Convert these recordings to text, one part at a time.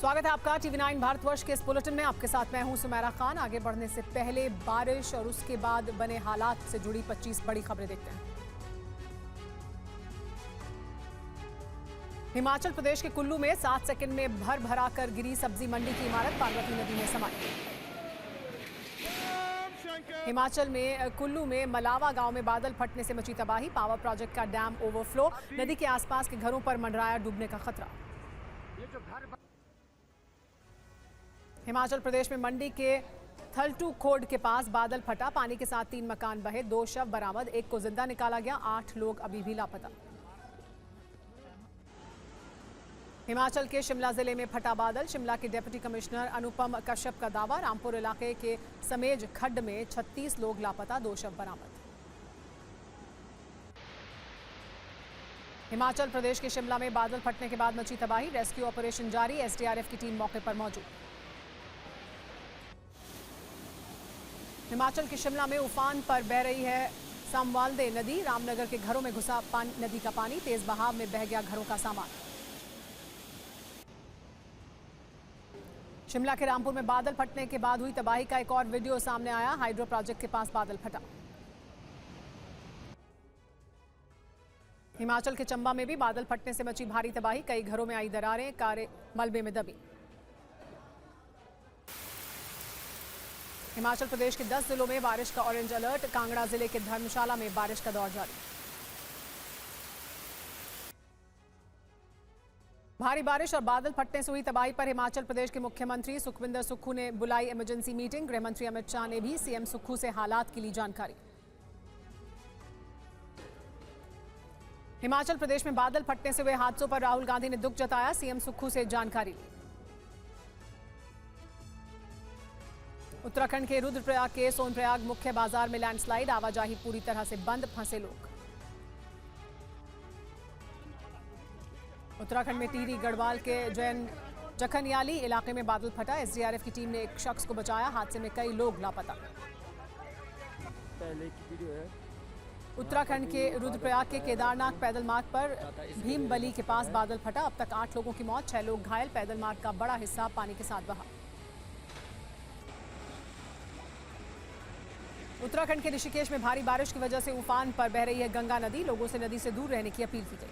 स्वागत है आपका टीवी9 भारतवर्ष के इस बुलेटिन में। आपके साथ मैं हूं सुमेरा खान। आगे बढ़ने से पहले बारिश और उसके बाद बने हालात से जुड़ी 25 बड़ी खबरें देखते हैं। हिमाचल प्रदेश के कुल्लू में 7 सेकंड में भर भरा कर गिरी सब्जी मंडी की इमारत, पार्वती नदी में समाई। हिमाचल में कुल्लू में मलावा गांव में बादल फटने से मची तबाही, पावर प्रोजेक्ट का डैम ओवरफ्लो, नदी के आसपास के घरों पर मंडराया डूबने का खतरा। हिमाचल प्रदेश में मंडी के थलटू खोड के पास बादल फटा, पानी के साथ 3 मकान बहे, 2 शव बरामद, 1 को जिंदा निकाला गया, 8 लोग अभी भी लापता। हिमाचल के शिमला जिले में फटा बादल, शिमला के डिप्टी कमिश्नर अनुपम कश्यप का दावा, रामपुर इलाके के समेज खड्ड में 36 लोग लापता, 2 शव बरामद। हिमाचल प्रदेश के शिमला में बादल फटने के बाद मची तबाही, रेस्क्यू ऑपरेशन जारी, एसडीआरएफ की टीम मौके पर मौजूद। हिमाचल के शिमला में उफान पर बह रही है समवाल्दे नदी, रामनगर के घरों में घुसा नदी का पानी, तेज बहाव में बह गया घरों का सामान। शिमला के रामपुर में बादल फटने के बाद हुई तबाही का एक और वीडियो सामने आया, हाइड्रो प्रोजेक्ट के पास बादल फटा। हिमाचल के चंबा में भी बादल फटने से मची भारी तबाही, कई घरों में आई दरारें, कारें मलबे में दबी। हिमाचल प्रदेश के 10 जिलों में बारिश का ऑरेंज अलर्ट, कांगड़ा जिले के धर्मशाला में बारिश का दौर जारी। भारी बारिश और बादल फटने से हुई तबाही पर हिमाचल प्रदेश के मुख्यमंत्री सुखविंदर सुक्खू ने बुलाई इमरजेंसी मीटिंग, गृह मंत्री अमित शाह ने भी सीएम सुक्खू से हालात की ली जानकारी। हिमाचल प्रदेश में बादल फटने से हुए हादसों पर राहुल गांधी ने दुख जताया, सीएम सुक्खू से जानकारी ली। उत्तराखंड के रुद्रप्रयाग के सोनप्रयाग मुख्य बाजार में लैंडस्लाइड, आवाजाही पूरी तरह से बंद, फंसे लोग। उत्तराखंड में टिहरी गढ़वाल के जखनियाली इलाके में बादल फटा, एसडीआरएफ की टीम ने एक शख्स को बचाया, हादसे में कई लोग लापता। उत्तराखंड के रुद्रप्रयाग के केदारनाथ पैदल मार्ग पर भीमबली के पास बादल फटा, अब तक 8 लोगों की मौत, 6 लोग घायल, पैदल मार्ग का बड़ा हिस्सा पानी के साथ बहा। उत्तराखंड के ऋषिकेश में भारी बारिश की वजह से उफान पर बह रही है गंगा नदी, लोगों से नदी से दूर रहने की अपील की गई।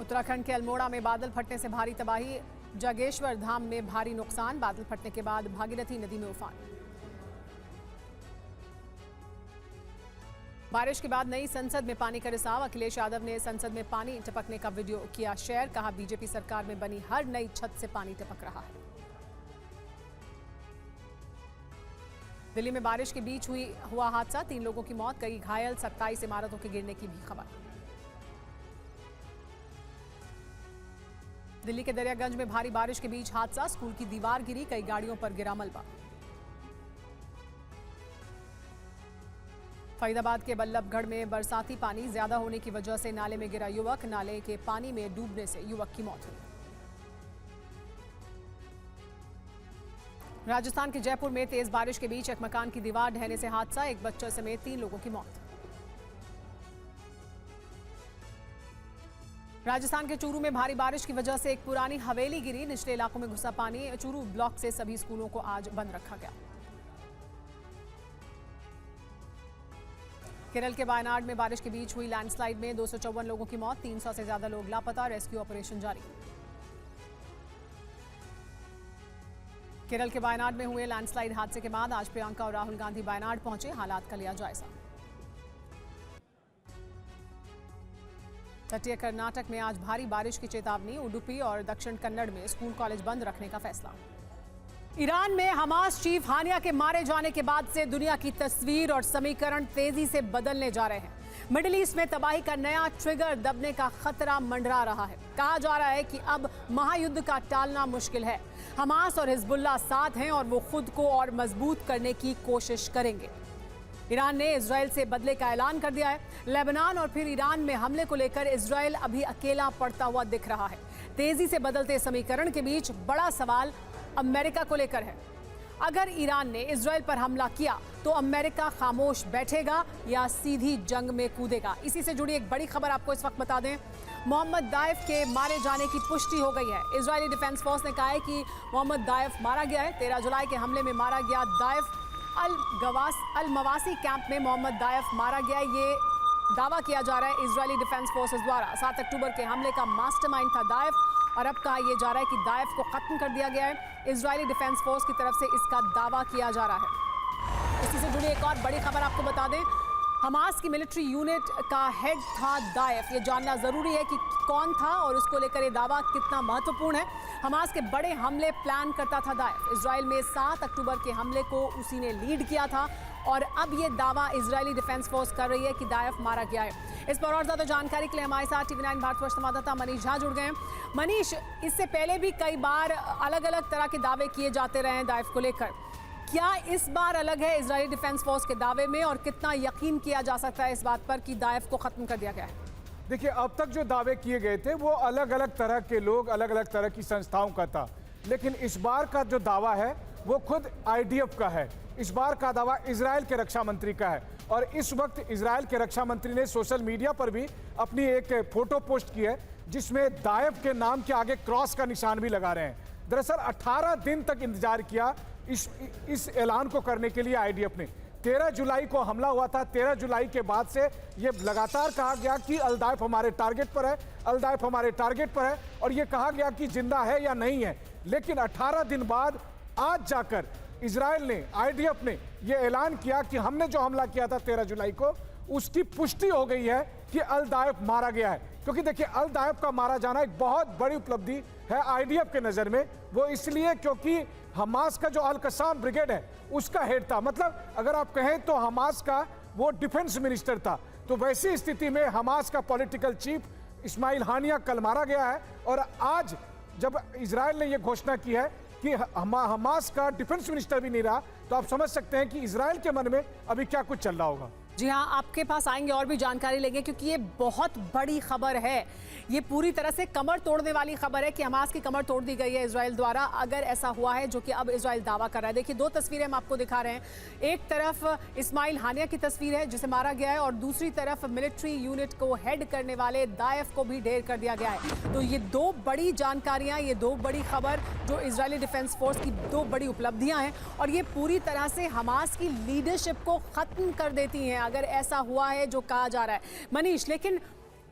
उत्तराखंड के अल्मोड़ा में बादल फटने से भारी तबाही, जागेश्वर धाम में भारी नुकसान, बादल फटने के बाद भागीरथी नदी में उफान। बारिश के बाद नई संसद में पानी का रिसाव, अखिलेश यादव ने संसद में पानी टपकने का वीडियो किया शेयर, कहा बीजेपी सरकार में बनी हर नई छत से पानी टपक रहा है। दिल्ली में बारिश के बीच हुआ हादसा, 3 लोगों की मौत, कई घायल, 27 इमारतों के गिरने की भी खबर। दिल्ली के दरियागंज में भारी बारिश के बीच हादसा, स्कूल की दीवार गिरी, कई गाड़ियों पर गिरा मलबा। फरीदाबाद के बल्लभगढ़ में बरसाती पानी ज्यादा होने की वजह से नाले में गिरा युवक, नाले के पानी में डूबने से युवक की मौत हुई। राजस्थान के जयपुर में तेज बारिश के बीच एक मकान की दीवार ढहने से हादसा, एक बच्चे समेत 3 लोगों की मौत। राजस्थान के चूरू में भारी बारिश की वजह से एक पुरानी हवेली गिरी, निचले इलाकों में घुसा पानी, चूरू ब्लॉक से सभी स्कूलों को आज बंद रखा गया। केरल के वायनाड में बारिश के बीच हुई लैंडस्लाइड में 254 लोगों की मौत, 300 से ज्यादा लोग लापता, रेस्क्यू ऑपरेशन जारी। केरल के वायनाड में हुए लैंडस्लाइड हादसे के बाद आज प्रियंका और राहुल गांधी वायनाड पहुंचे, हालात का लिया जायजा। तटीय कर्नाटक में आज भारी बारिश की चेतावनी, उडुपी और दक्षिण कन्नड़ में स्कूल कॉलेज बंद रखने का फैसला। ईरान में हमास चीफ हानिया के मारे जाने के बाद से दुनिया की तस्वीर और समीकरण तेजी से बदलने जा रहे हैं। मिडिल ईस्ट में तबाही का नया ट्रिगर दबने का खतरा मंडरा रहा है। कहा जा रहा है कि अब महायुद्ध का टालना मुश्किल है। हमास और हिजबुल्लाह साथ हैं और वो खुद को और मजबूत करने की कोशिश करेंगे। ईरान ने इजराइल से बदले का ऐलान कर दिया है। लेबनान और फिर ईरान में हमले को लेकर इजराइल अभी अकेला पड़ता हुआ दिख रहा है। तेजी से बदलते समीकरण के बीच बड़ा सवाल अमेरिका को लेकर है। अगर ईरान ने इजराइल पर हमला किया तो अमेरिका खामोश बैठेगा या सीधी जंग में कूदेगा? इसी से जुड़ी एक बड़ी खबर आपको इस वक्त बता दें। मोहम्मद दाइफ के मारे जाने की पुष्टि हो गई है। इजरायली डिफेंस फोर्स ने कहा है कि मोहम्मद दाइफ मारा गया है। 13 जुलाई के हमले में मारा गया दाइफ। अल मवासी कैंप में मोहम्मद दाइफ मारा गया, ये दावा किया जा रहा है इजरायली डिफेंस फोर्सेस द्वारा। 7 अक्टूबर के हमले का मास्टरमाइंड था दाइफ, और अब कहा यह जा रहा है कि दाइफ को खत्म कर दिया गया है। इजरायली डिफेंस फोर्स की तरफ से इसका दावा किया जा रहा है। इसी से जुड़ी एक और बड़ी खबर आपको बता दें। हमास की मिलिट्री यूनिट का हेड था दाइफ। ये जानना जरूरी है कि कौन था और उसको लेकर ये दावा कितना महत्वपूर्ण है। हमास के बड़े हमले प्लान करता था दाइफ। इजराइल में 7 अक्टूबर के हमले को उसी ने लीड किया था, और अब ये दावा इजरायली डिफेंस फोर्स कर रही है कि दाइफ मारा गया है। इस पर और ज्यादा जानकारी के लिए हमारे साथ TV9 भारतवर्ष संवाददाता मनीष झा जुड़ गए हैं। मनीष, इससे पहले भी कई बार अलग अलग तरह के दावे किए जाते रहे हैं दाइफ को लेकर, क्या इस बार अलग है इजरायली डिफेंस फोर्स के दावे में, और कितना यकीन किया जा सकता है इस बात पर कि दाइफ को खत्म कर दिया गया है? देखिए, अब तक जो दावे किए गए थे वो अलग अलग तरह के लोग, अलग अलग तरह की संस्थाओं का था, लेकिन इस बार का जो दावा है वो खुद IDF का है। इस बार का दावा इजराइल के रक्षा मंत्री का है, और इस वक्त इजराइल के रक्षा मंत्री ने सोशल मीडिया पर भी अपनी एक फोटो पोस्ट की है जिसमें दाइफ के नाम के आगे क्रॉस का निशान भी लगा रहे हैं। दरअसल 18 दिन तक इंतजार किया इस ऐलान को करने के लिए IDF ने। 13 जुलाई को हमला हुआ था। 13 जुलाई के बाद से ये लगातार कहा गया कि अल दाइफ हमारे टारगेट पर है, अल दाइफ हमारे टारगेट पर है, और ये कहा गया कि जिंदा है या नहीं है। लेकिन 18 दिन बाद आज जाकर इजराइल ने, IDF ने ये ऐलान किया कि हमने जो हमला किया था 13 जुलाई को, उसकी पुष्टि हो गई है कि अल दाइफ मारा गया है। क्योंकि देखिए, अल दाइफ का मारा जाना एक बहुत बड़ी उपलब्धि है IDF के नज़र में। वो इसलिए क्योंकि हमास का जो अल कसाम ब्रिगेड है उसका हेड था, मतलब अगर आप कहें तो हमास का वो डिफेंस मिनिस्टर था। तो वैसी स्थिति में हमास का पॉलिटिकल चीफ इस्माइल हानिया कल मारा गया है, और आज जब इजराइल ने यह घोषणा की है कि हमास का डिफेंस मिनिस्टर भी नहीं रहा, तो आप समझ सकते हैं कि इजराइल के मन में अभी क्या कुछ चल रहा होगा। जी हाँ, आपके पास आएंगे और भी जानकारी लेंगे, क्योंकि ये बहुत बड़ी खबर है। ये पूरी तरह से कमर तोड़ने वाली खबर है कि हमास की कमर तोड़ दी गई है इजराइल द्वारा, अगर ऐसा हुआ है, जो कि अब इजराइल दावा कर रहा है। देखिए, 2 तस्वीरें हम आपको दिखा रहे हैं। एक तरफ इस्माइल हानिया की तस्वीर है जिसे मारा गया है, और दूसरी तरफ मिलिट्री यूनिट को हेड करने वाले दाइफ को भी ढेर कर दिया गया है। तो ये 2 बड़ी जानकारियां, ये 2 बड़ी खबर जो इजरायली डिफेंस फोर्स की 2 बड़ी उपलब्धियां हैं, और ये पूरी तरह से हमास की लीडरशिप को खत्म कर देती हैं अगर ऐसा हुआ है जो कहा जा रहा है। मनीष, लेकिन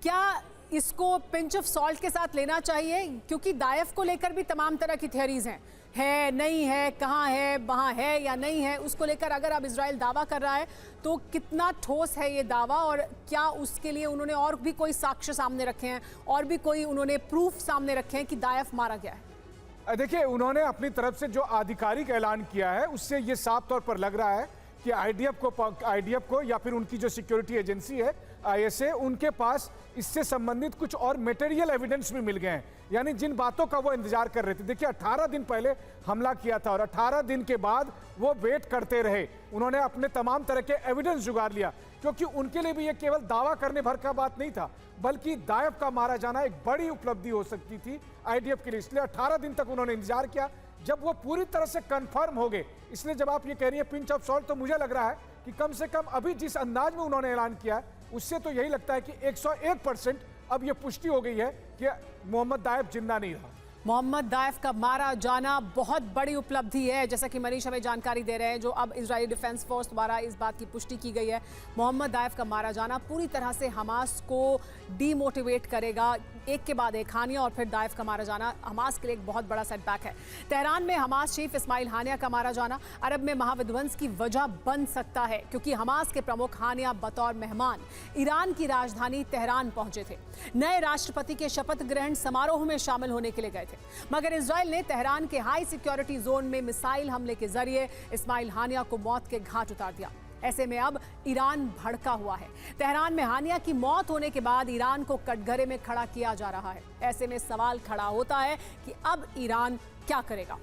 क्या इसको पिंच ऑफ सॉल्ट के साथ लेना चाहिए? क्योंकि दाइफ को लेकर भी तमाम तरह की थियरीज हैं, है नहीं है, कहाँ है, वहाँ है या नहीं है, उसको लेकर अगर अब इजराइल दावा कर रहा है तो कितना ठोस है ये दावा, और क्या उसके लिए उन्होंने और भी कोई साक्ष्य सामने रखे हैं, और भी कोई उन्होंने प्रूफ सामने रखे हैं कि दाइफ मारा गया है? देखिए, उन्होंने अपनी तरफ से जो आधिकारिक ऐलान किया है उससे ये साफ तौर पर लग रहा है कि IDF को या फिर उनकी जो सिक्योरिटी एजेंसी है ISA, उनके पास इससे संबंधित कुछ और मटेरियल एविडेंस भी मिल गए हैं, यानी जिन बातों का वो इंतजार कर रहे थे। देखिए, 18 दिन पहले हमला किया था, और 18 दिन के बाद वो वेट करते रहे। उन्होंने अपने तमाम तरह के एविडेंस जुगाड़ लिया, क्योंकि उनके लिए भी ये केवल दावा करने भर का बात नहीं था, बल्कि दाइफ का मारा जाना एक बड़ी उपलब्धि हो सकती थी IDF के लिए। इसलिए 18 दिन तक उन्होंने इंतजार किया, जब वो पूरी तरह से कंफर्म हो गए। इसलिए जब आप ये कह रही है पिंच ऑफ सॉल्ट, तो मुझे लग रहा है कि कम से कम अभी जिस अंदाज में उन्होंने ऐलान किया है उससे तो यही लगता है कि 101% अब ये पुष्टि हो गई है कि मोहम्मद दाइफ जिंदा नहीं रहा। मोहम्मद दाइफ का मारा जाना बहुत बड़ी उपलब्धि है, जैसा कि मनीष हमें जानकारी दे रहे हैं, जो अब इजरायली डिफेंस फोर्स द्वारा इस बात की पुष्टि की गई है। मोहम्मद दाइफ का मारा जाना पूरी तरह से हमास को डीमोटिवेट करेगा। एक के बाद एक हानिया और फिर दाइफ का मारा जाना हमास के लिए एक बहुत बड़ा सेटबैक है। तेहरान में हमास चीफ इस्माइल हानिया का मारा जाना अरब में महाविध्वंस की वजह बन सकता है, क्योंकि हमास के प्रमुख हानिया बतौर मेहमान ईरान की राजधानी तेहरान पहुंचे थे। नए राष्ट्रपति के शपथ ग्रहण समारोह में शामिल होने के लिए गए थे, मगर इजराइल ने तेहरान के हाई सिक्योरिटी जोन में मिसाइल हमले के जरिए इस्माइल हानिया को मौत के घाट उतार दिया। ऐसे में अब ईरान भड़का हुआ है। तेहरान में हानिया की मौत होने के बाद ईरान को कटघरे में खड़ा किया जा रहा है। ऐसे में सवाल खड़ा होता है कि अब ईरान क्या करेगा।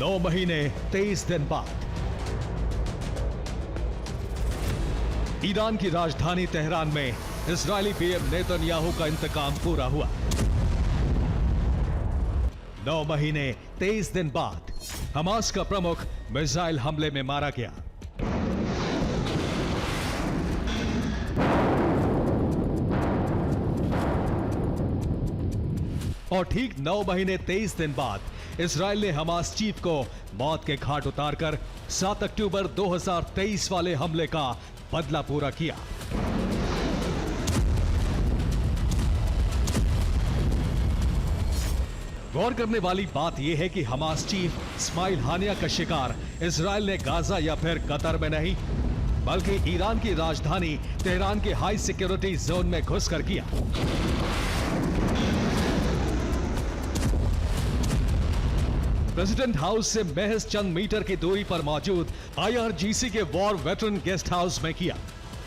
9 महीने 23 दिन बाद ईरान की राजधानी तेहरान में इजरायली पीएम नेतन्याहू का इंतकाम पूरा हुआ। 9 महीने 23 दिन बाद हमास का प्रमुख मिसाइल हमले में मारा गया। और ठीक 9 महीने 23 दिन बाद इजरायल ने हमास चीफ को मौत के घाट उतारकर 7 अक्टूबर 2023 वाले हमले का बदला पूरा किया। गौर करने वाली बात यह है कि हमास चीफ इस्माइल हानिया का शिकार इजरायल ने गाजा या फिर कतर में नहीं, बल्कि ईरान की राजधानी तेहरान के हाई सिक्योरिटी जोन में घुसकर किया। प्रेसिडेंट हाउस से महज चंद मीटर की दूरी पर मौजूद आईआरजीसी के वॉर वेटरन गेस्ट हाउस में किया,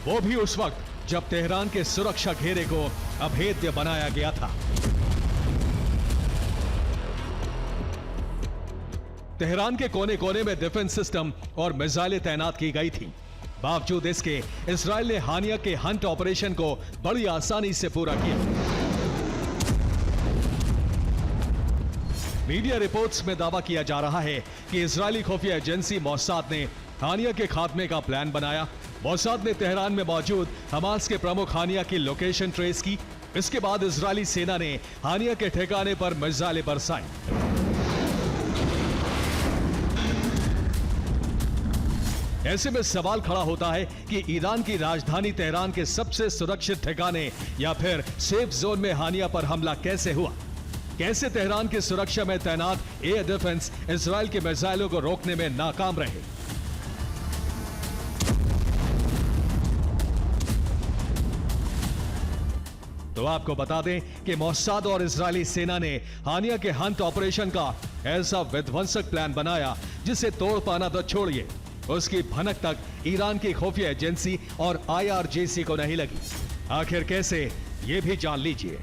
वो भी उस वक्त जब तेहरान के सुरक्षा घेरे को अभेद्य बनाया गया था। तेहरान के कोने कोने में डिफेंस सिस्टम और मिसाइलें तैनात की गई थी। बावजूद इसके इजरायल ने हानिया के हंट ऑपरेशन को बड़ी आसानी से पूरा किया। मीडिया रिपोर्ट्स में दावा किया जा रहा है कि इजरायली खुफिया एजेंसी मोसाद ने हानिया के खात्मे का प्लान बनाया। मोसाद ने तेहरान में मौजूद हमास के प्रमुख हानिया की लोकेशन ट्रेस की। इसके बाद इजरायली सेना ने हानिया के ठिकाने पर मिसाइलें बरसाई। ऐसे में सवाल खड़ा होता है कि ईरान की राजधानी तेहरान के सबसे सुरक्षित ठिकाने या फिर सेफ जोन में हानिया पर हमला कैसे हुआ? कैसे तेहरान की सुरक्षा में तैनात एयर डिफेंस इजरायल के मिसाइलों को रोकने में नाकाम रहे? तो आपको बता दें कि मोसाद और इजरायली सेना ने हानिया के हंट ऑपरेशन का ऐसा विध्वंसक प्लान बनाया जिसे तोड़ पाना तो छोड़िए, उसकी भनक तक ईरान की खुफिया एजेंसी और आईआरजीसी को नहीं लगी। आखिर कैसे, ये भी जान लीजिए।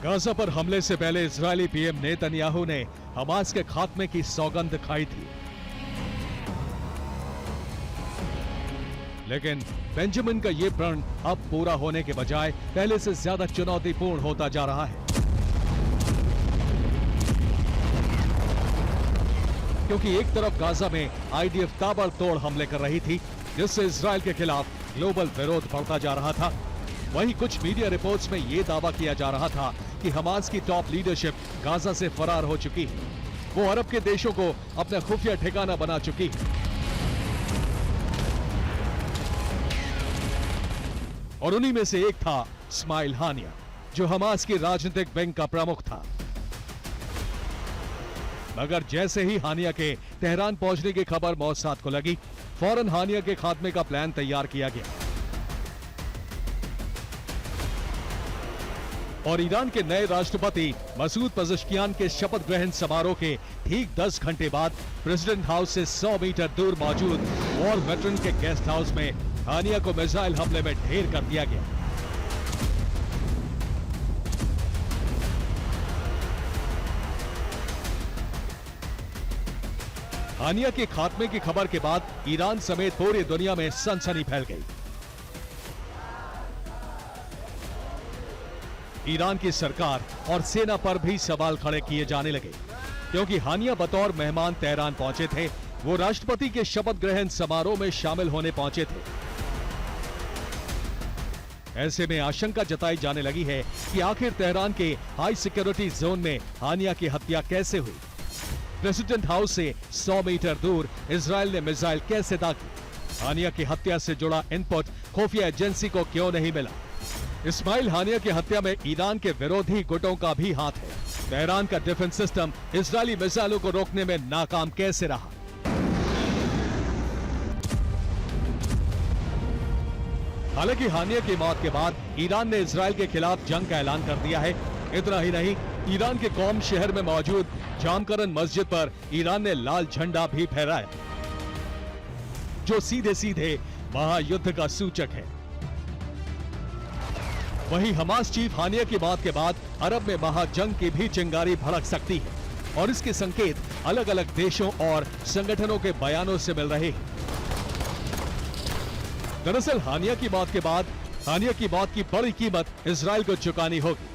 गाजा पर हमले से पहले इजरायली पीएम नेतन्याहू ने हमास के खात्मे की सौगंध खाई थी, लेकिन बेंजामिन का यह प्रण अब पूरा होने के बजाय पहले से ज्यादा चुनौतीपूर्ण होता जा रहा है, क्योंकि एक तरफ गाजा में आईडीएफ ताबड़तोड़ हमले कर रही थी, जिससे इजरायल के खिलाफ ग्लोबल विरोध बढ़ता जा रहा था। वहीं कुछ मीडिया रिपोर्ट्स में यह दावा किया जा रहा था कि हमास की टॉप लीडरशिप गाजा से फरार हो चुकी है, वो अरब के देशों को अपना खुफिया ठिकाना बना चुकी है। और उन्हीं में से एक था इस्माइल हानिया, जो हमास की राजनीतिक विंग का प्रमुख था। मगर जैसे ही हानिया के तेहरान पहुंचने की खबर मोसाद को लगी, फौरन हानिया के खात्मे का प्लान तैयार किया गया। और ईरान के नए राष्ट्रपति मसूद पेजेश्कियान के शपथ ग्रहण समारोह के ठीक 10 घंटे बाद प्रेसिडेंट हाउस से 100 मीटर दूर मौजूद वॉर वेटरन के गेस्ट हाउस में हानिया को मिसाइल हमले में ढेर कर दिया गया। हानिया के खात्मे की खबर के बाद ईरान समेत पूरी दुनिया में सनसनी फैल गई। ईरान की सरकार और सेना पर भी सवाल खड़े किए जाने लगे, क्योंकि हानिया बतौर मेहमान तेहरान पहुंचे थे। वो राष्ट्रपति के शपथ ग्रहण समारोह में शामिल होने पहुंचे थे। ऐसे में आशंका जताई जाने लगी है कि आखिर तेहरान के हाई सिक्योरिटी जोन में हानिया की हत्या कैसे हुई? प्रेसिडेंट हाउस से 100 मीटर दूर इजरायल ने मिसाइल कैसे दागी? हानिया की हत्या से जुड़ा इनपुट खुफिया एजेंसी को क्यों नहीं मिला? इस्माइल हानिया की हत्या में ईरान के विरोधी गुटों का भी हाथ है। तेहरान का डिफेंस सिस्टम इजरायली मिसाइलों को रोकने में नाकाम कैसे रहा? हालांकि हानिया की मौत के बाद ईरान ने इजरायल के खिलाफ जंग का ऐलान कर दिया है। इतना ही नहीं, ईरान के कौम शहर में मौजूद जामकरन मस्जिद पर ईरान ने लाल झंडा भी फहराया। जो सीधे सीधे महायुद्ध का सूचक है। वहीं हमास चीफ हानिया की बात के बाद अरब में महाजंग की भी चिंगारी भड़क सकती है और इसके संकेत अलग अलग देशों और संगठनों के बयानों से मिल रहे हैं। दरअसल हानिया की बात की बड़ी कीमत इजराइल को चुकानी होगी।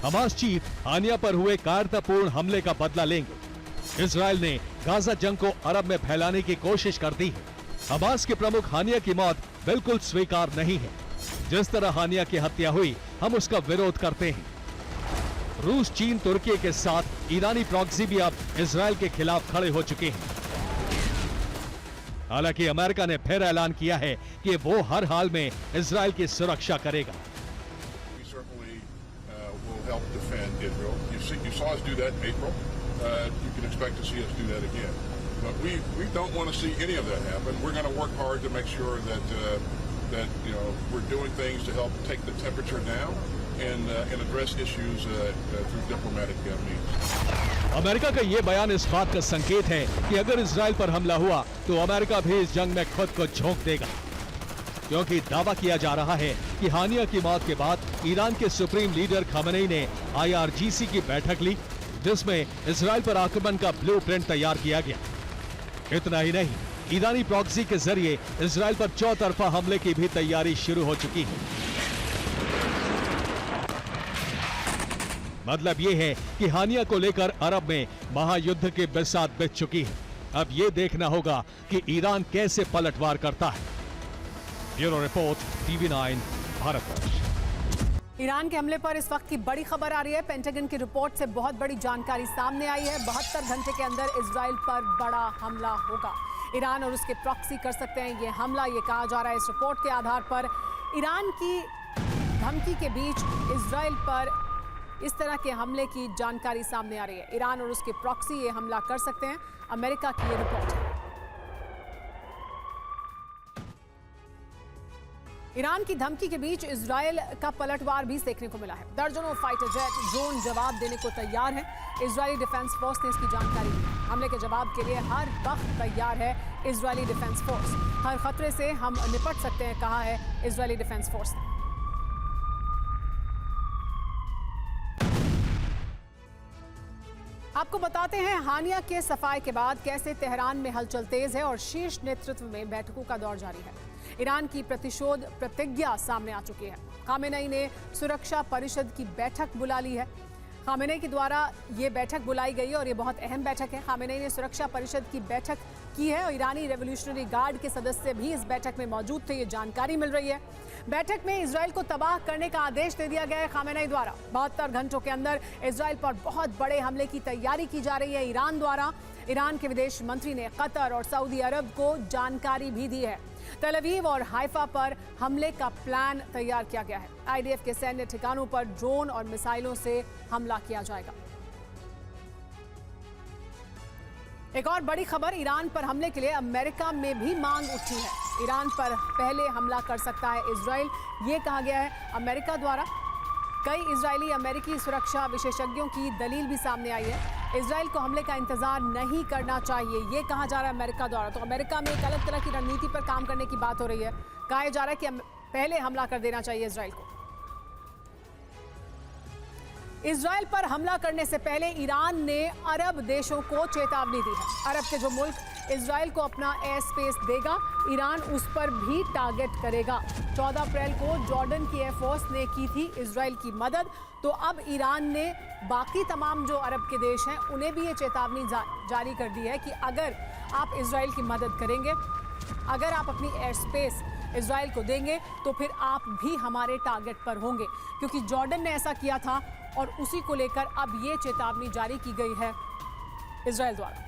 हमास चीफ हानिया पर हुए कायरतापूर्ण हमले का बदला लेंगे। इजराइल ने गाजा जंग को अरब में फैलाने की कोशिश कर दी है। हमास के प्रमुख हानिया की मौत बिल्कुल स्वीकार नहीं है। जिस तरह हानिया की हत्या हुई, हम उसका विरोध करते हैं। रूस, चीन, तुर्की के साथ ईरानी प्रॉक्सी भी अब इजराइल के खिलाफ खड़े हो चुके हैं। हालांकि अमेरिका ने फिर ऐलान किया है कि वो हर हाल में इजराइल की सुरक्षा करेगा। अमेरिका का ये बयान इस बात का संकेत है कि अगर इजराइल पर हमला हुआ तो अमेरिका भी इस जंग में खुद को झोंक देगा, क्योंकि दावा किया जा रहा है कि हानिया की मौत के बाद ईरान के सुप्रीम लीडर खामेनेई ने IRGC की बैठक ली, जिसमें इजराइल पर आक्रमण का ब्लूप्रिंट तैयार किया गया। इतना ही नहीं, ईरानी प्रॉक्सी के जरिए इजराइल पर चौतरफा हमले की भी तैयारी शुरू हो चुकी है। मतलब ये है कि हानिया को लेकर अरब में महायुद्ध की बिसात बिछ चुकी है। अब ये देखना होगा कि ईरान कैसे पलटवार करता है। Bureau report, TV9 Bharatvarsh. Iran के हमले पर इस वक्त की बड़ी खबर आ रही है। पेंटागन की रिपोर्ट से बहुत बड़ी जानकारी सामने आई है। 72 घंटे के अंदर इजराइल पर बड़ा हमला होगा। ईरान और उसके प्रॉक्सी कर सकते हैं ये हमला, ये कहा जा रहा है। इस रिपोर्ट के आधार पर ईरान की धमकी के बीच इजराइल पर इस तरह के हमले की जानकारी सामने आ रही है। ईरान और उसके प्रॉक्सी ये हमला कर सकते हैं, अमेरिका की ये रिपोर्ट है। ईरान की धमकी के बीच इजराइल का पलटवार भी देखने को मिला है। दर्जनों फाइटर जेट, ड्रोन जवाब देने को तैयार है। इजरायली डिफेंस फोर्स ने इसकी जानकारी दी। हमले के जवाब के लिए हर वक्त तैयार है इजरायली डिफेंस फोर्स। हर खतरे से हम निपट सकते हैं, कहा है इजरायली डिफेंस फोर्स ने। आपको बताते हैं हानिया के सफाई के बाद कैसे तेहरान में हलचल तेज है और शीर्ष नेतृत्व में बैठकों का दौर जारी है। ईरान की प्रतिशोध प्रतिज्ञा सामने आ चुकी है। खामेनेई ने सुरक्षा परिषद की बैठक बुला ली है। खामेनेई के द्वारा ये बैठक बुलाई गई है और ये बहुत अहम बैठक है। खामेनेई ने सुरक्षा परिषद की बैठक की है और ईरानी रेवोल्यूशनरी गार्ड के सदस्य भी इस बैठक में मौजूद थे, ये जानकारी मिल रही है। बैठक में इजराइल को तबाह करने का आदेश दे दिया गया है खामेनेई द्वारा। 72 घंटों के अंदर इजराइल पर बहुत बड़े हमले की तैयारी की जा रही है ईरान द्वारा। ईरान के विदेश मंत्री ने कतर और सऊदी अरब को जानकारी भी दी है। तेल अवीव और हाइफा पर हमले का प्लान तैयार किया गया है। IDF के सैन्य ठिकानों पर ड्रोन और मिसाइलों से हमला किया जाएगा। एक और बड़ी खबर, ईरान पर हमले के लिए अमेरिका में भी मांग उठी है। ईरान पर पहले हमला कर सकता है इजराइल, ये कहा गया है अमेरिका द्वारा। कई इजरायली अमेरिकी सुरक्षा विशेषज्ञों की दलील भी सामने आई है। इजराइल को हमले का इंतजार नहीं करना चाहिए, ये कहा जा रहा है अमेरिका द्वारा। तो अमेरिका में एक अलग तरह की रणनीति पर काम करने की बात हो रही है। कहा जा रहा है कि पहले हमला कर देना चाहिए इजराइल को। इजराइल पर हमला करने से पहले ईरान ने अरब देशों को चेतावनी दी है। अरब के जो मुल्क इजराइल को अपना एयर स्पेस देगा, ईरान उस पर भी टारगेट करेगा। 14 अप्रैल को जॉर्डन की एयरफोर्स ने की थी इजराइल की मदद, तो अब ईरान ने बाकी तमाम जो अरब के देश हैं उन्हें भी ये चेतावनी जारी कर दी है कि अगर आप इजराइल की मदद करेंगे, अगर आप अपनी एयर स्पेस इजराइल को देंगे, तो फिर आप भी हमारे टारगेट पर होंगे। क्योंकि जॉर्डन ने ऐसा किया था और उसी को लेकर अब ये चेतावनी जारी की गई है इजराइल द्वारा।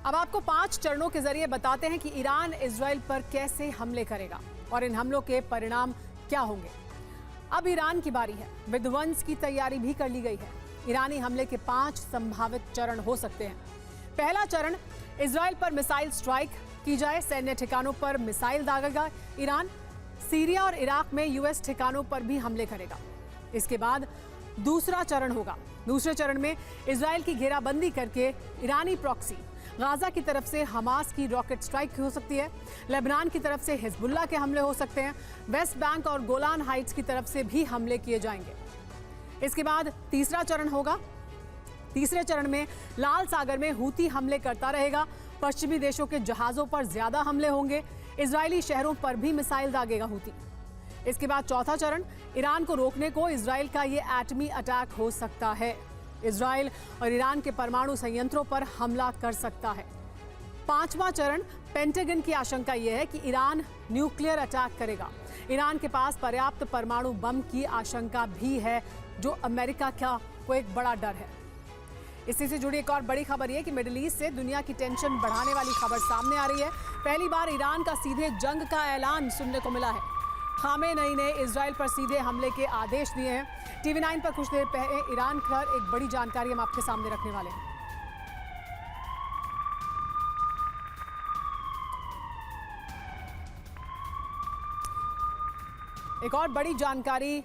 अब आपको 5 चरणों के जरिए बताते हैं कि ईरान इजराइल पर कैसे हमले करेगा और इन हमलों के परिणाम क्या होंगे। अब ईरान की बारी है। विध्वंस की तैयारी भी कर ली गई है। ईरानी हमले के 5 संभावित चरण हो सकते हैं। पहला चरण, इजराइल पर मिसाइल स्ट्राइक की जाए, सैन्य ठिकानों पर मिसाइल दागेगा ईरान। सीरिया और इराक में US ठिकानों पर भी हमले करेगा। इसके बाद दूसरा चरण होगा। दूसरे चरण में इजराइल की घेराबंदी करके ईरानी प्रॉक्सी गाजा की तरफ से हमास की रॉकेट स्ट्राइक हो सकती है, लेबनान की तरफ से हिजबुल्लाह के हमले हो सकते हैं, वेस्ट बैंक और गोलान हाइट्स की तरफ से भी हमले किए जाएंगे। इसके बाद तीसरा चरण होगा। तीसरे चरण में लाल सागर में हूती हमले करता रहेगा, पश्चिमी देशों के जहाजों पर ज्यादा हमले होंगे, इजरायली शहरों पर भी मिसाइल दागेगा हूती। इसके बाद चौथा चरण, ईरान को रोकने को इजराइल का ये एटमी अटैक हो सकता है। इजराइल और ईरान के परमाणु संयंत्रों पर हमला कर सकता है। पांचवा चरण, पेंटागन की आशंका यह है कि ईरान न्यूक्लियर अटैक करेगा। ईरान के पास पर्याप्त परमाणु बम की आशंका भी है, जो अमेरिका को एक बड़ा डर है। इसी से जुड़ी एक और बड़ी खबर यह कि मिडिल ईस्ट से दुनिया की टेंशन बढ़ाने वाली खबर सामने आ रही है। पहली बार ईरान का सीधे जंग का ऐलान सुनने को मिला है। खामेनेई ने इजराइल पर सीधे हमले के आदेश दिए हैं। TV9 पर कुछ देर पहले ईरान पर एक बड़ी जानकारी हम आपके सामने रखने वाले हैं। एक और बड़ी जानकारी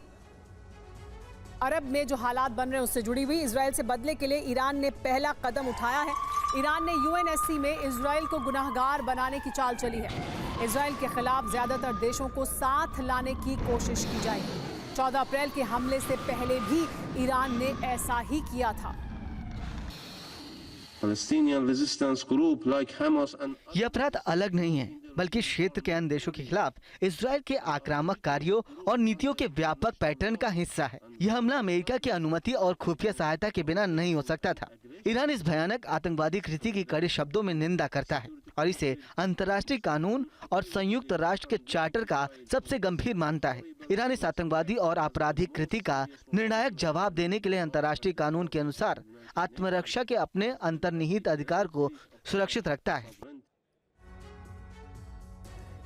अरब में जो हालात बन रहे हैं उससे जुड़ी हुई। इजराइल से बदले के लिए ईरान ने पहला कदम उठाया है। ईरान ने UNSC में इजराइल को गुनाहगार बनाने की चाल चली है। इजराइल के खिलाफ ज्यादातर देशों को साथ लाने की कोशिश की जाएगी। 14 अप्रैल के हमले से पहले भी ईरान ने ऐसा ही किया था। ये अपराध अलग नहीं है, बल्कि क्षेत्र के अन्य देशों के खिलाफ इजराइल के आक्रामक कार्यों और नीतियों के व्यापक पैटर्न का हिस्सा है। यह हमला अमेरिका की अनुमति और खुफिया सहायता के बिना नहीं हो सकता था। ईरान इस भयानक आतंकवादी कृति की कड़े शब्दों में निंदा करता है और इसे अंतर्राष्ट्रीय कानून और संयुक्त राष्ट्र के चार्टर का सबसे गंभीर मानता है। ईरान इस आतंकवादी और आपराधिक कृति का निर्णायक जवाब देने के लिए अंतर्राष्ट्रीय कानून के अनुसार आत्मरक्षा के अपने अंतर्निहित अधिकार को सुरक्षित रखता है।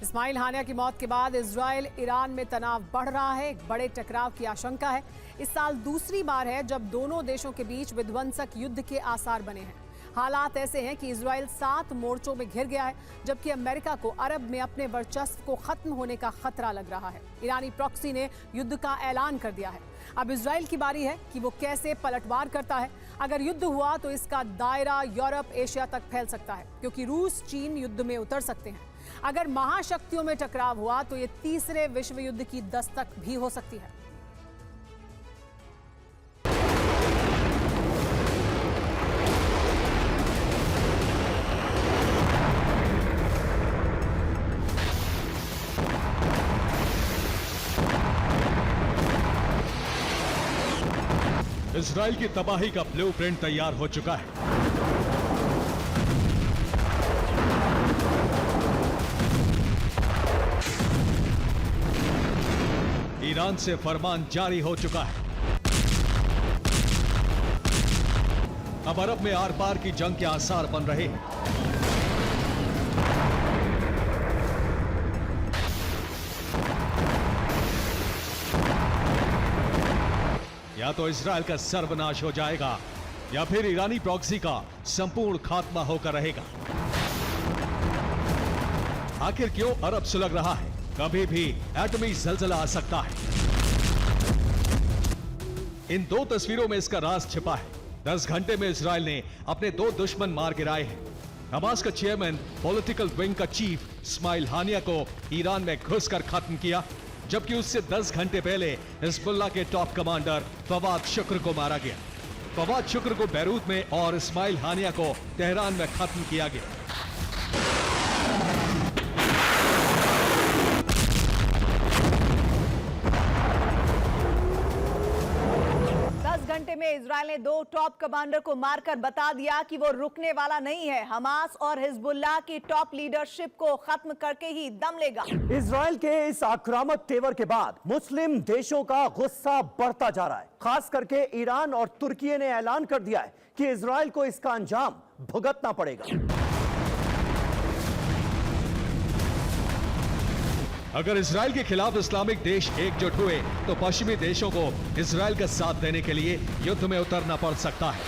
इस्माइल हानिया की मौत के बाद इजराइल ईरान में तनाव बढ़ रहा है। एक बड़े टकराव की आशंका है। इस साल दूसरी बार है जब दोनों देशों के बीच विध्वंसक युद्ध के आसार बने हैं। हालात ऐसे हैं कि इजराइल 7 मोर्चों में घिर गया है, जबकि अमेरिका को अरब में अपने वर्चस्व को खत्म होने का खतरा लग रहा है। ईरानी प्रॉक्सी ने युद्ध का ऐलान कर दिया है। अब इजराइल की बारी है कि वो कैसे पलटवार करता है। अगर युद्ध हुआ तो इसका दायरा यूरोप, एशिया तक फैल सकता है, क्योंकि रूस, चीन युद्ध में उतर सकते हैं। अगर महाशक्तियों में टकराव हुआ तो ये तीसरे विश्व युद्ध की दस्तक भी हो सकती है। इजराइल की तबाही का ब्लूप्रिंट तैयार हो चुका है। ईरान से फरमान जारी हो चुका है। अब अरब में आर पार की जंग के आसार बन रहे हैं। या तो इजराइल का सर्वनाश हो जाएगा या फिर ईरानी प्रॉक्सी का संपूर्ण खात्मा होकर रहेगा। आखिर क्यों अरब सुलग रहा है? कभी भी एटमी ज़लज़ला आ सकता है। इन 2 तस्वीरों में इसका राज छिपा है। 10 घंटे में इजराइल ने अपने 2 दुश्मन मार गिराए हैं। हमास का चेयरमैन, पॉलिटिकल विंग का चीफ इस्माइल हानिया को ईरान में घुसकर खत्म किया, जबकि उससे 10 घंटे पहले हिजबुल्लाह के टॉप कमांडर फवाद शुक्र को मारा गया। फवाद शुक्र को बैरूत में और इस्माइल हानिया को तेहरान में खत्म किया गया। घंटे में इजराइल ने 2 टॉप कमांडर को मारकर बता दिया कि वो रुकने वाला नहीं है। हमास और हिजबुल्लाह की टॉप लीडरशिप को खत्म करके ही दम लेगा। इजराइल के इस आक्रामक तेवर के बाद मुस्लिम देशों का गुस्सा बढ़ता जा रहा है। खास करके ईरान और तुर्की ने ऐलान कर दिया है कि इजराइल को इसका अंजाम भुगतना पड़ेगा। अगर इजराइल के खिलाफ इस्लामिक देश एकजुट हुए तो पश्चिमी देशों को इजराइल का साथ देने के लिए युद्ध में उतरना पड़ सकता है।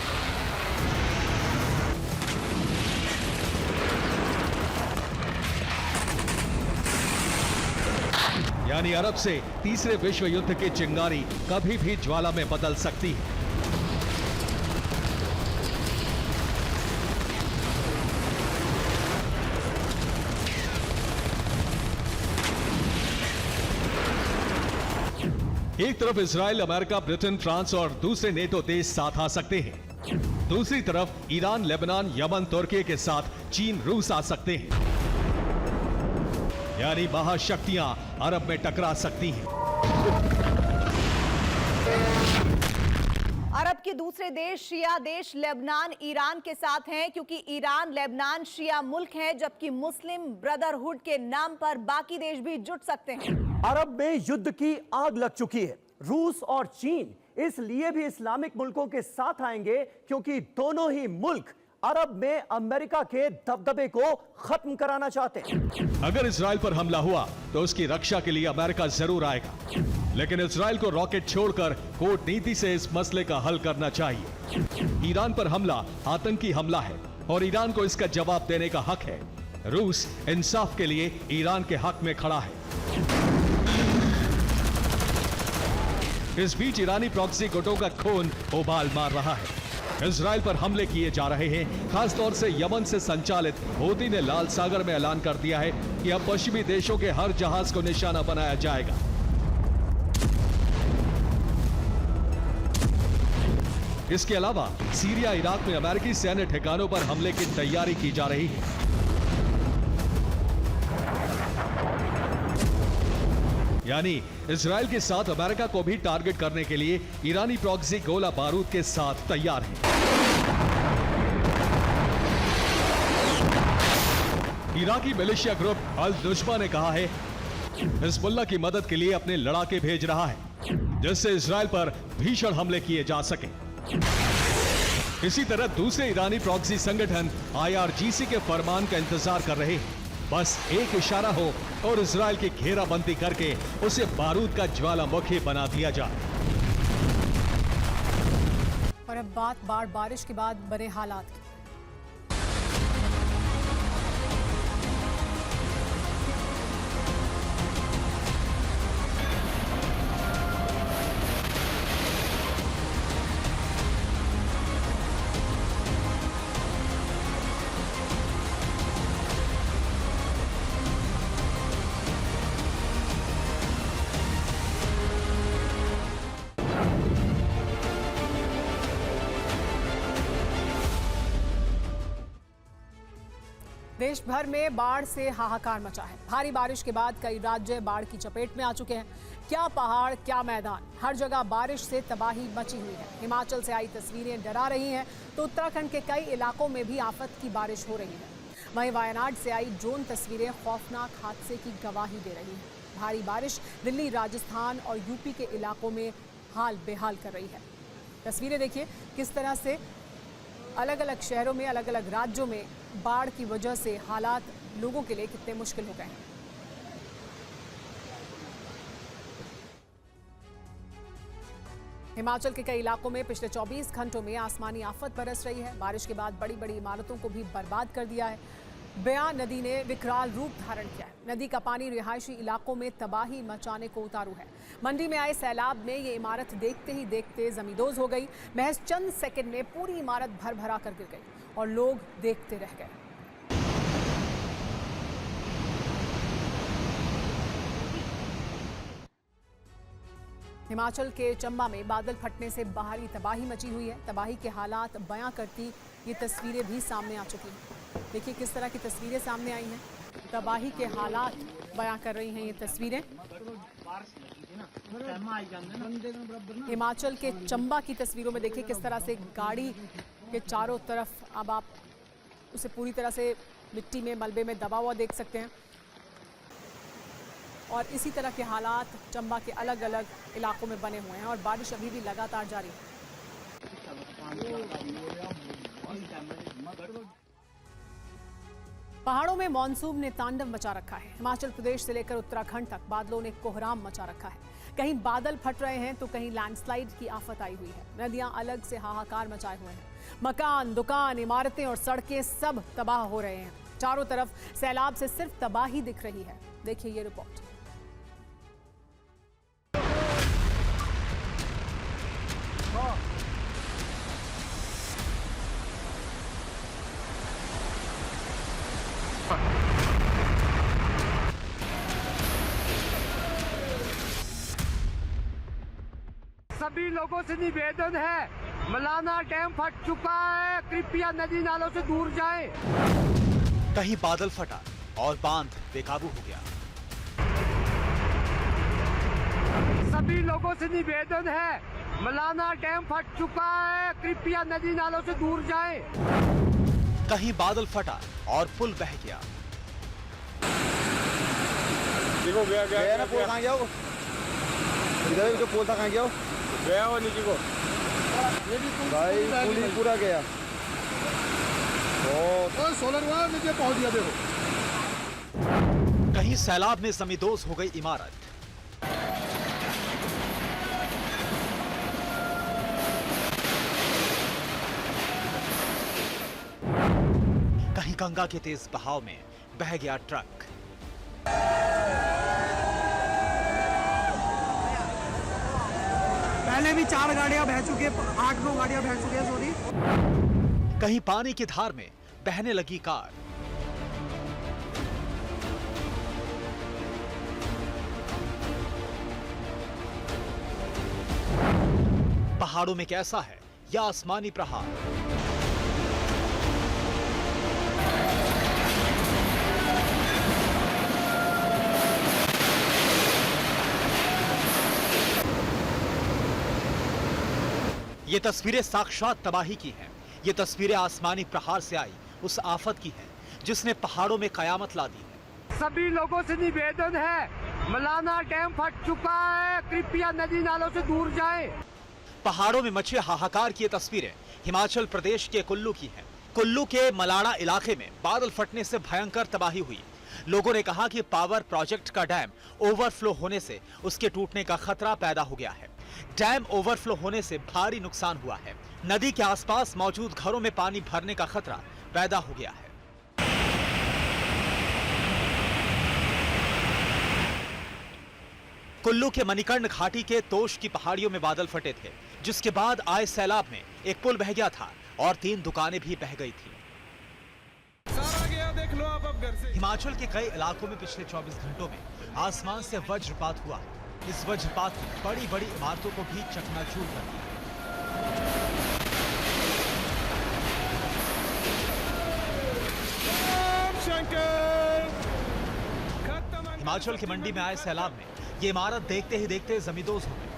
यानी अरब से तीसरे विश्व युद्ध की चिंगारी कभी भी ज्वाला में बदल सकती है। एक तरफ इजराइल, अमेरिका, ब्रिटेन, फ्रांस और दूसरे नेटो देश साथ आ सकते हैं। दूसरी तरफ ईरान, लेबनान, यमन, तुर्की के साथ चीन, रूस आ सकते हैं। यानी महाशक्तियां अरब में टकरा सकती हैं। अरब के दूसरे देश शिया देश लेबनान ईरान के साथ हैं, क्योंकि ईरान लेबनान शिया मुल्क है, जबकि मुस्लिम ब्रदरहुड के नाम पर बाकी देश भी जुट सकते हैं। अरब में युद्ध की आग लग चुकी है। रूस और चीन इसलिए भी इस्लामिक मुल्कों के साथ आएंगे क्योंकि दोनों ही मुल्क अरब में अमेरिका के दबदबे को खत्म कराना चाहते हैं। अगर इजराइल पर हमला हुआ तो उसकी रक्षा के लिए अमेरिका जरूर आएगा, लेकिन इजराइल को रॉकेट छोड़कर कूटनीति से इस मसले का हल करना चाहिए। ईरान पर हमला आतंकी हमला है और ईरान को इसका जवाब देने का हक है। रूस इंसाफ के लिए ईरान के हक में खड़ा है। इस बीच ईरानी प्रॉक्सी गुटों का खून उबाल मार रहा है। इजराइल पर हमले किए जा रहे हैं। खासतौर से यमन से संचालित हूती ने लाल सागर में ऐलान कर दिया है कि अब पश्चिमी देशों के हर जहाज को निशाना बनाया जाएगा। इसके अलावा सीरिया, इराक में अमेरिकी सैन्य ठिकानों पर हमले की तैयारी की जा रही है। यानी इजराइल के साथ अमेरिका को भी टारगेट करने के लिए ईरानी प्रॉक्सी गोला बारूद के साथ तैयार है। इराकी मिलिशिया ग्रुप अल नुजमा ने कहा है हिजबुल्लाह की मदद के लिए अपने लड़ाके भेज रहा है, जिससे इजराइल पर भीषण हमले किए जा सके। इसी तरह दूसरे ईरानी प्रॉक्सी संगठन IRGC के फरमान का इंतजार कर रहे हैं। बस एक इशारा हो और इजराइल की घेराबंदी करके उसे बारूद का ज्वालामुखी बना दिया जाए। और अब बात बाढ़ बारिश के बाद बने हालात की। देश भर में बाढ़ से हाहाकार मचा है। भारी बारिश के बाद कई राज्य बाढ़ की चपेट में आ चुके हैं। क्या पहाड़, क्या मैदान, हर जगह बारिश से तबाही मची हुई है। हिमाचल से आई तस्वीरें डरा रही हैं तो उत्तराखंड के कई इलाकों में भी आफत की बारिश हो रही है। वहीं वायनाड से आई ड्रोन तस्वीरें खौफनाक हादसे की गवाही दे रही हैं। भारी बारिश दिल्ली, राजस्थान और यूपी के इलाकों में हाल बेहाल कर रही है। तस्वीरें देखिए किस तरह से अलग अलग शहरों में, अलग अलग राज्यों में बाढ़ की वजह से हालात लोगों के लिए कितने मुश्किल हो गए हैं। हिमाचल के कई इलाकों में पिछले 24 घंटों में आसमानी आफत बरस रही है। बारिश के बाद बड़ी बड़ी इमारतों को भी बर्बाद कर दिया है। बयां नदी ने विकराल रूप धारण किया है। नदी का पानी रिहायशी इलाकों में तबाही मचाने को उतारू है। मंडी में आए सैलाब में ये इमारत देखते ही देखते जमींदोज हो गई। महज चंद सेकंड में पूरी इमारत भर भरा कर गिर गई और लोग देखते रह गए। हिमाचल के चंबा में बादल फटने से बाहरी तबाही मची हुई है। तबाही के हालात बयां करती ये तस्वीरें भी सामने आ चुकी हैं। देखिए किस तरह की तस्वीरें सामने आई हैं। तबाही के हालात बयां कर रही हैं ये तस्वीरें। हिमाचल के चंबा की तस्वीरों में देखिए किस तरह से गाड़ी के चारों तरफ अब आप उसे पूरी तरह से मिट्टी में, मलबे में दबा हुआ देख सकते हैं। और इसी तरह के हालात चंबा के अलग अलग इलाकों में बने हुए हैं और बारिश अभी भी लगातार जारी है। पहाड़ों में मॉनसून ने तांडव मचा रखा है। हिमाचल प्रदेश से लेकर उत्तराखंड तक बादलों ने कोहराम मचा रखा है। कहीं बादल फट रहे हैं तो कहीं लैंडस्लाइड की आफत आई हुई है। नदियां अलग से हाहाकार मचाए हुए हैं। मकान, दुकान, इमारतें और सड़कें सब तबाह हो रहे हैं। चारों तरफ सैलाब से सिर्फ तबाही दिख रही है। देखिए ये रिपोर्ट। सभी लोगों से निवेदन है, मलाना डैम फट चुका है, कृपया नदी नालों से दूर जाएं। कहीं बादल फटा और बांध बेकाबू हो गया। सभी लोगों से निवेदन है, मलाना डैम फट चुका है, कृपया नदी नालों से दूर जाएं। कहीं बादल फटा और पुल बह गया। देखो गया ना पुल कहाँ गया वो? इधर जो पुल था कहाँ गया वो? गया वो नीचे को। भाई पुल ही पूरा गया। और सोलर वहाँ नीचे पहुँच गया देखो। कहीं सैलाब में जमींदोज हो गई इमारत। कहीं गंगा के तेज बहाव में बह गया ट्रक। पहले भी 4 गाड़ियां बह चुकी है, 8-9 गाड़ियां बह चुकी है, सॉरी। कहीं पानी की धार में बहने लगी कार। पहाड़ों में कैसा है यह आसमानी प्रहार। ये तस्वीरें साक्षात तबाही की हैं। ये तस्वीरें आसमानी प्रहार से आई उस आफत की हैं जिसने पहाड़ों में कयामत ला दी है। सभी लोगों से निवेदन है, मलाना डैम फट चुका है, कृपया नदी नालों से दूर जाएं। पहाड़ों में मचे हाहाकार की ये तस्वीरें हिमाचल प्रदेश के कुल्लू की हैं। कुल्लू के मलाड़ा इलाके में बादल फटने से भयंकर तबाही हुई। लोगों ने कहा कि पावर प्रोजेक्ट का डैम ओवरफ्लो होने से उसके टूटने का खतरा पैदा हो गया है। डैम ओवरफ्लो होने से भारी नुकसान हुआ है। नदी के आसपास मौजूद घरों में पानी भरने का खतरा पैदा हो गया है। कुल्लू के मणिकर्ण घाटी के तोश की पहाड़ियों में बादल फटे थे, जिसके बाद आए सैलाब में एक पुल बह गया था और 3 दुकानें भी बह गई थी। सारा गया देख लो आप अब घर से। हिमाचल के कई इलाकों में पिछले 24 घंटों में आसमान से वज्रपात हुआ। इस वज्रपात ने बड़ी बड़ी इमारतों को भी चकनाचूर कर दिया। हिमाचल के मंडी में आए सैलाब में ये इमारत देखते ही देखते जमींदोज हो गई।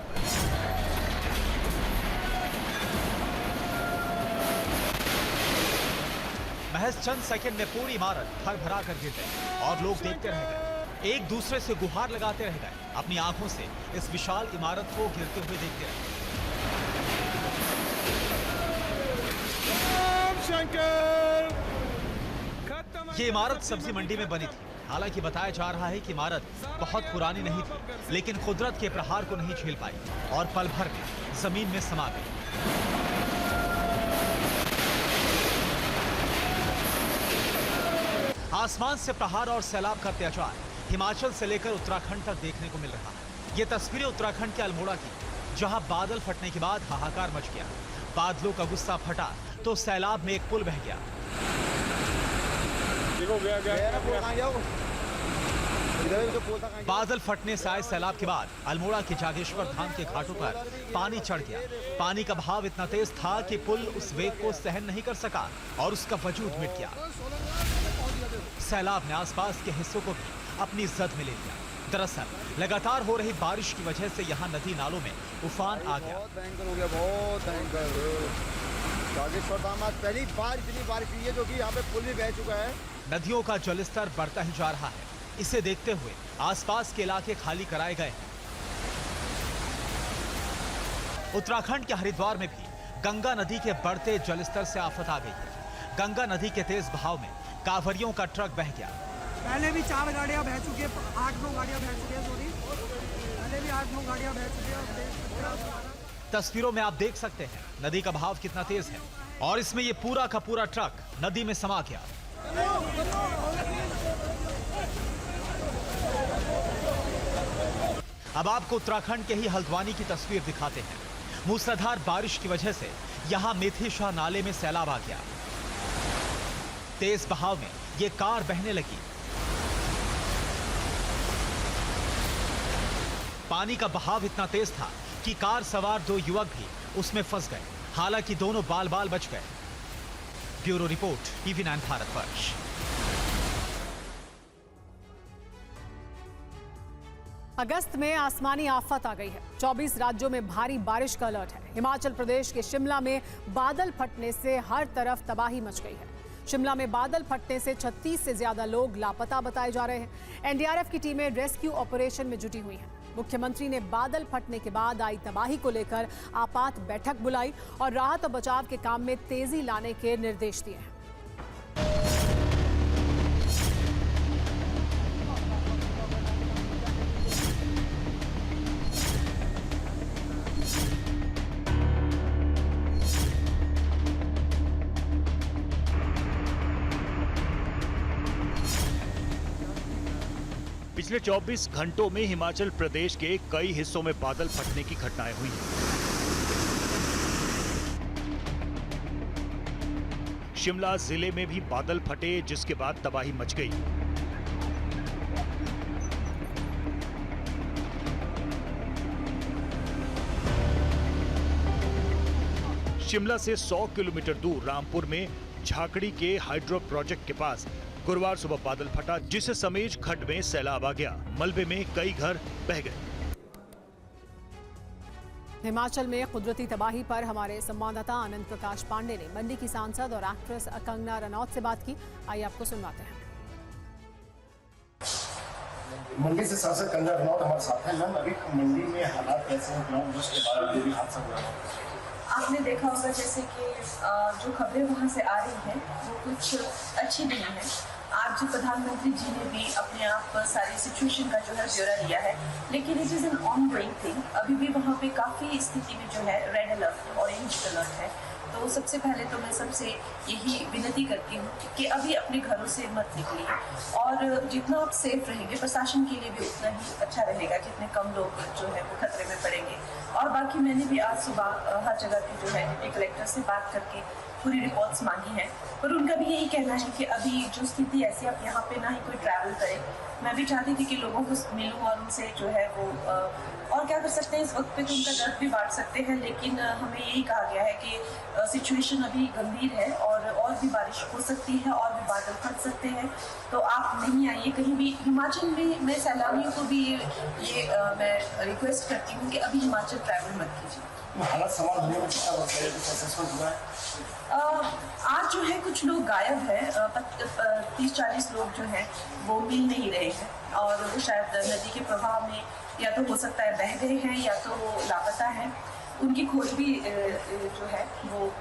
महज चंद सेकंड में पूरी इमारत भर भरा कर गिर गई और लोग देखते रह गए। एक दूसरे से गुहार लगाते रह गए। अपनी आंखों से इस विशाल इमारत को गिरते हुए देखते रहे। ये इमारत सब्जी मंडी में बनी थी। हालांकि बताया जा रहा है कि इमारत बहुत पुरानी नहीं थी, लेकिन कुदरत के प्रहार को नहीं झेल पाई और पल भर में जमीन में समा गई। आसमान से प्रहार और सैलाब का अत्याचार हिमाचल से लेकर उत्तराखंड तक देखने को मिल रहा है। ये तस्वीरें उत्तराखंड के अल्मोड़ा की, जहां बादल फटने के बाद हाहाकार मच गया। बादलों का गुस्सा फटा तो सैलाब में एक पुल बह गया। देखो गया ना पुल कहाँ गया वो? इधर जो पुल था कहाँ गया? बादल फटने से आए सैलाब के बाद अल्मोड़ा के जागेश्वर धाम के घाटों पर पानी चढ़ गया। पानी का बहाव इतना तेज था कि पुल उस वेग को सहन नहीं कर सका और उसका वजूद मिट गया। सैलाब ने आसपास के हिस्सों को भी अपनी जद में ले लिया। दरअसल लगातार हो रही बारिश की वजह से यहाँ नदी नालों में उफान आ गया। बहुत भयंकर हो गया, बहुत भयंकर। जागेश्वर धाम आज पहली बार इतनी बारिश हुई है जो कि यहाँ पे पुल भी बह चुका है। नदियों का जलस्तर बढ़ता ही जा रहा है। इसे देखते हुए आसपास के इलाके खाली कराए गए हैं। उत्तराखंड के हरिद्वार में भी गंगा नदी के बढ़ते जलस्तर से आफत आ गई है। गंगा नदी के तेज बहाव में कांवरियों का ट्रक बह गया। पहले भी 4 गाड़ियां बह चुकी है, 8-9 गाड़ियां बह चुकी है, सॉरी। पहले भी 8-9 गाड़ियां बह चुकी है। तस्वीरों में आप देख सकते हैं नदी का बहाव कितना तेज है और इसमें ये पूरा का पूरा ट्रक नदी में समा गया। अब आपको उत्तराखंड के ही हल्द्वानी की तस्वीर दिखाते हैं। मूसलाधार बारिश की वजह से यहां मेथी शाह नाले में सैलाब आ गया। तेज बहाव में ये कार बहने लगी। पानी का बहाव इतना तेज था कि कार सवार 2 युवक भी उसमें फंस गए। हालांकि दोनों बाल बाल बच गए। Bureau report, TV9 Bharatvarsh. अगस्त में आसमानी आफत आ गई है। 24 राज्यों में भारी बारिश का अलर्ट है। हिमाचल प्रदेश के शिमला में बादल फटने से हर तरफ तबाही मच गई है। शिमला में बादल फटने से 36 से ज्यादा लोग लापता बताए जा रहे हैं। एनडीआरएफ की टीमें रेस्क्यू ऑपरेशन में जुटी हुई हैं। मुख्यमंत्री ने बादल फटने के बाद आई तबाही को लेकर आपात बैठक बुलाई और राहत और बचाव के काम में तेजी लाने के निर्देश दिए हैं। पिछले 24 घंटों में हिमाचल प्रदेश के कई हिस्सों में बादल फटने की घटनाएं हुई हैं। शिमला जिले में भी बादल फटे, जिसके बाद तबाही मच गई। शिमला से 100 किलोमीटर दूर रामपुर में झाकड़ी के हाइड्रो प्रोजेक्ट के पास गुरुवार सुबह बादल फटा, जिसे समेज खड्ड में सैलाब आ गया। मलबे में कई घर बह गए। हिमाचल में कुदरती तबाही पर हमारे संवाददाता आनंद प्रकाश पांडे ने मंडी की सांसद और एक्ट्रेस कंगना रनौत से बात की। आइए आपको सुनवाते हैं। मंडी से सांसद कंगना रनौत हमारे साथ हैं। मैम, अभी मंडी में हालात कैसे हैं ग्राउंड उसके बाद जो भी हादसा हुआ है? आपने देखा होगा जैसे कि जो खबरें वहाँ से आ रही हैं वो कुछ अच्छी नहीं है। आज जो प्रधानमंत्री जी ने भी अपने आप सारी सिचुएशन का जो है ब्यौरा दिया है, लेकिन it is an on going thing. अभी भी वहाँ पे काफ़ी स्थिति में जो है रेड अलर्ट, ऑरेंज अलर्ट है। तो सबसे पहले तो मैं सबसे यही विनती करती हूँ कि अभी अपने घरों से मत निकलिए और जितना आप सेफ रहेंगे प्रशासन के लिए भी उतना ही अच्छा रहेगा, जितने कम लोग जो है वो खतरे में पड़ेंगे। और बाकी मैंने भी आज सुबह हर जगह के जो है डिप्टी कलेक्टर से बात करके पूरी रिपोर्ट्स मांगी हैं, पर उनका भी यही कहना है कि अभी जो स्थिति ऐसी आप यहाँ पे ना ही कोई ट्रैवल करे। मैं भी चाहती थी कि लोगों को मिलूँ और उनसे जो है वो और क्या कर सकते हैं इस वक्त पे, तो उनका दर्द भी बांट सकते हैं। लेकिन हमें यही कहा गया है कि सिचुएशन अभी गंभीर है और भी बारिश हो सकती है और भी बादल फट सकते हैं। तो आप नहीं आइए कहीं भी। हिमाचल में मैं सैलानियों को भी ये मैं रिक्वेस्ट करती हूँ कि अभी हिमाचल ट्रैवल मत कीजिए। हालात सवाल होने में कितना वक्त है? कुछ असेसमेंट हुआ है? आज जो है कुछ लोग गायब हैं। 30-40 लोग जो हैं वो मिल नहीं रहे हैं और वो शायद नदी के प्रवाह में या तो हो सकता है बह गए हैं या तो वो लापता हैं। उनकी खोज भी जो है वो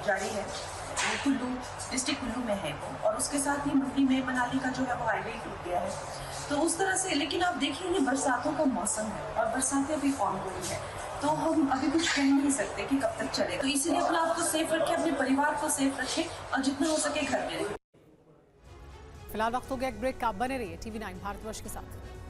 जारी है। वो कुल्लू डिस्ट्रिक्ट कुल्लू में है वो, और उसके साथ ही मंडी में मनाली का जो है वो हाईवे टूट गया है। तो उस तरह से, लेकिन आप देखिए ये बरसातों का मौसम है और बरसातें भी ऑनगोइंग है, तो हम अभी कुछ कह नहीं सकते कि कब तक चलेगा। तो इसीलिए अपने आप को सेफ रखें, अपने परिवार को सेफ रखें और जितना हो सके घर में रहें। फिलहाल वक्त हो गया एक ब्रेक का। आप बने रहिए TV9 भारतवर्ष के साथ।